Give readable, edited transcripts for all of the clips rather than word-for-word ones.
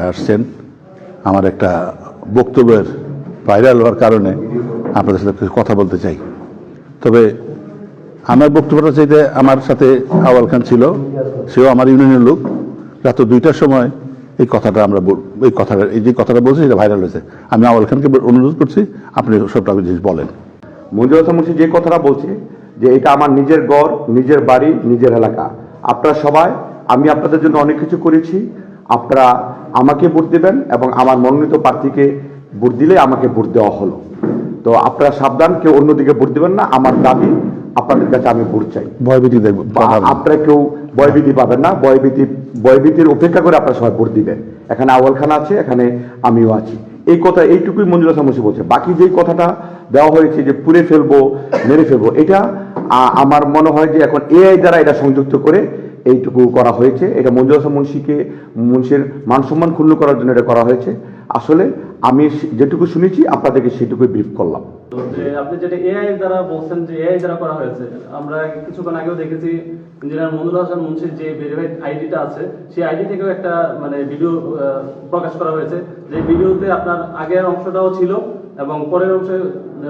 আসছেন আমার একটা বক্তব্যের ভাইরাল হওয়ার কারণে আপনাদের সাথে কিছু কথা বলতে চাই। তবে আমার বক্তব্যটা চাইতে আমার সাথে আওয়াল খান ছিল, সেও আমার ইউনিয়নের লোক। রাত 2টার সময় এই কথাটা এই যে কথাটা বলছি সেটা ভাইরাল হয়েছে। আমি আওয়াল খানকে অনুরোধ করছি আপনি সবটা জিনিস বলেন। মঞ্জুর হাসান মুন্সি যে কথাটা বলছে যে এটা আমার নিজের ঘর, নিজের বাড়ি, নিজের এলাকা। আপনারা সবাই, আমি আপনাদের জন্য অনেক কিছু করেছি। আপনারা আমাকে ভোট দেবেন এবং আমার মনোনীত প্রার্থীকে ভোট দিলে আমাকে ভোট দেওয়া হলো। তো আপনারা সাবধান, কেউ অন্যদিকে ভোট দেবেন না। আমার দাবি আপনাদের কাছে আমি ভোট চাই। ভয়ভীতি আপনারা কেউ ভয়ভীতি পাবেন না। ভয়ভীতির উপেক্ষা করে আপনারা সবাই ভোট দিবেন। এখানে আওয়াল খান আছে, এখানে আমিও আছি। এই কথা এইটুকুই মঞ্জুর হাসান মুন্সি বলছে। বাকি যেই কথাটা দেওয়া হয়েছে যে পুড়ে ফেলবো, মেরে ফেলবো, এটা আমার মনে হয় যে এখন এআই দ্বারা এটা সংযুক্ত করে এইটুকু করা হয়েছে। এটা মঞ্জুর হাসান মুন্সির মান সম্মান ক্ষুণ্ণ করার জন্য এটা করা হয়েছে। আসলে আমি যেটুকু শুনেছি আপনাদেরকে সেটুকুই ব্রিফ করলাম। আপনি যেটা এআই দ্বারা বলছেন যে এআই দ্বারা করা হয়েছে, আমরা কিছুক্ষণ আগেও দেখেছি ইঞ্জিনিয়ার মঞ্জুর হাসান মুন্সির যে ভেরিফাইড আইডিটা আছে সেই আইডি থেকেও একটা ভিডিও প্রকাশ করা হয়েছে। যে ভিডিওতে আপনার আগের অংশটাও ছিল এবং পরের অংশে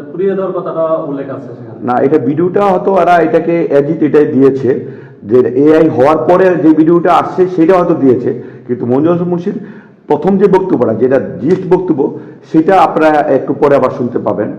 পুড়িয়ে দেওয়ার কথাটা উল্লেখ আছে সেখানে। না, এটা ভিডিওটা হয়তো এরা এটাকে এডিট এটাই দিয়েছে, যে এআই হওয়ার পরে যে ভিডিওটা আসছে সেটা হয়তো দিয়েছে। কিন্তু মঞ্জুর হাসান মুন্সির প্রথম যে বক্তব্যটা, যেটা জিস্ট বক্তব্য, সেটা আপনারা একটু পরে আবার শুনতে পাবেন।